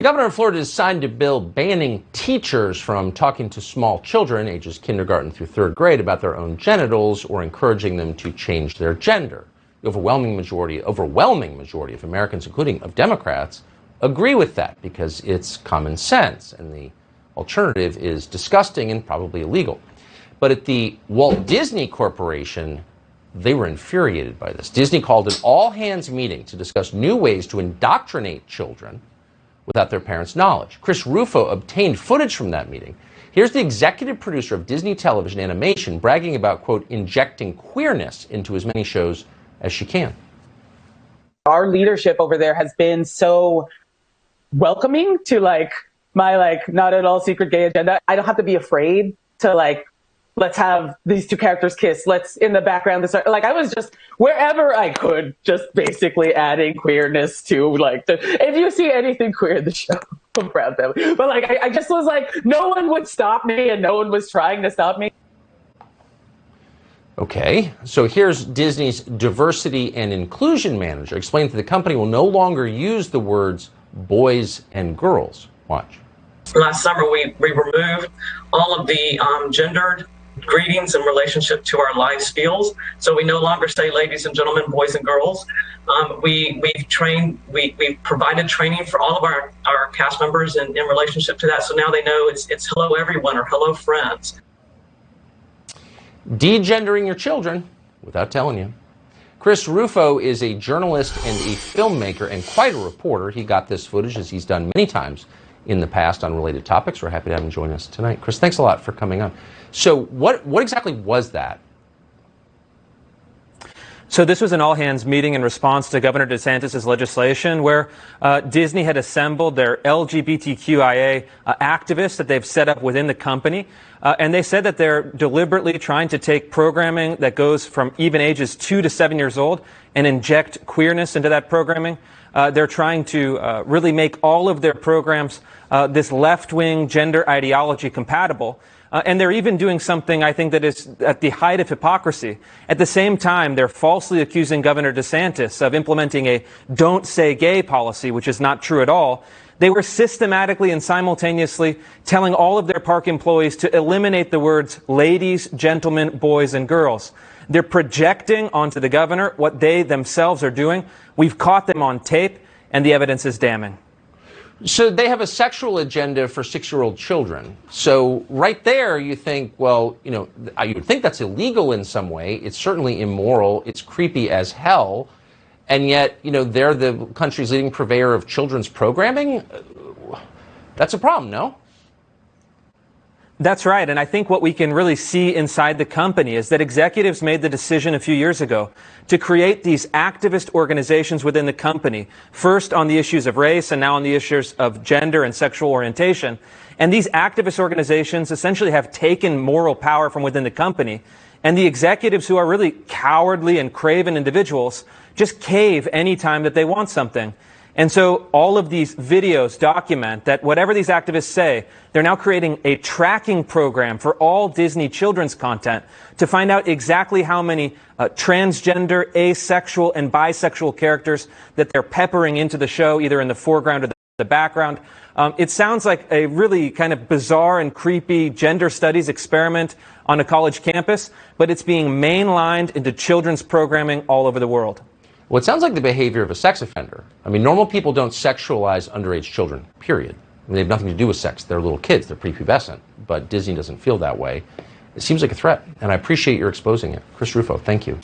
governor of Florida has signed a bill banning teachers from talking to small children, ages kindergarten through third grade, about their own genitals or encouraging them to change their gender. The overwhelming majority of Americans, including of Democrats, agree with that because it's common sense, and the alternative is disgusting and probably illegal. But at the Walt Disney Corporation, they were infuriated by this. Disney called an all-hands meeting to discuss new ways to indoctrinate children without their parents' knowledge. Chris Rufo obtained footage from that meeting. Here's the executive producer of Disney Television Animation bragging about, quote, injecting queerness into as many shows as she can. Our leadership over there has been so welcoming to my not at all secret gay agenda. I don't have to be afraid to let's have these two characters kiss. Let's in the background. I was just wherever I could, just basically adding queerness to if you see anything queer in the show, I'm proud family. But I just was no one would stop me, and no one was trying to stop me. Okay, so here's Disney's diversity and inclusion manager explaining that the company will no longer use the words boys and girls. Watch. Last summer, we removed all of the gendered greetings in relationship to our live spiels. So we no longer say ladies and gentlemen, boys and girls. We've provided training for all of our cast members in relationship to that. So now they know it's hello everyone or hello friends. Degendering your children without telling you. Chris Rufo is a journalist and a filmmaker and quite a reporter. He got this footage, as he's done many times in the past on related topics. We're happy to have him join us tonight. Chris, thanks a lot for coming on. So what exactly was that? So this was an all-hands meeting in response to Governor DeSantis' legislation where Disney had assembled their LGBTQIA activists that they've set up within the company. And they said that they're deliberately trying to take programming that goes from even ages 2 to 7 years old and inject queerness into that programming. They're trying to really make all of their programs this left-wing gender ideology compatible. And they're even doing something, I think, that is at the height of hypocrisy. At the same time, they're falsely accusing Governor DeSantis of implementing a don't say gay policy, which is not true at all. They were systematically and simultaneously telling all of their park employees to eliminate the words ladies, gentlemen, boys, and girls. They're projecting onto the governor what they themselves are doing. We've caught them on tape, and the evidence is damning. So they have a sexual agenda for 6-year-old children. So right there, you think, well, you would think that's illegal in some way. It's certainly immoral. It's creepy as hell. And yet, they're the country's leading purveyor of children's programming. That's a problem, no? That's right. And I think what we can really see inside the company is that executives made the decision a few years ago to create these activist organizations within the company, first on the issues of race and now on the issues of gender and sexual orientation. And these activist organizations essentially have taken moral power from within the company. And the executives, who are really cowardly and craven individuals, just cave anytime that they want something. And so all of these videos document that whatever these activists say, they're now creating a tracking program for all Disney children's content to find out exactly how many transgender, asexual, and bisexual characters that they're peppering into the show, either in the foreground or the background. It sounds like a really kind of bizarre and creepy gender studies experiment on a college campus, but it's being mainlined into children's programming all over the world. Well, it sounds like the behavior of a sex offender. I mean, normal people don't sexualize underage children, period. I mean, they have nothing to do with sex. They're little kids. They're prepubescent. But Disney doesn't feel that way. It seems like a threat, and I appreciate your exposing it. Chris Rufo, thank you.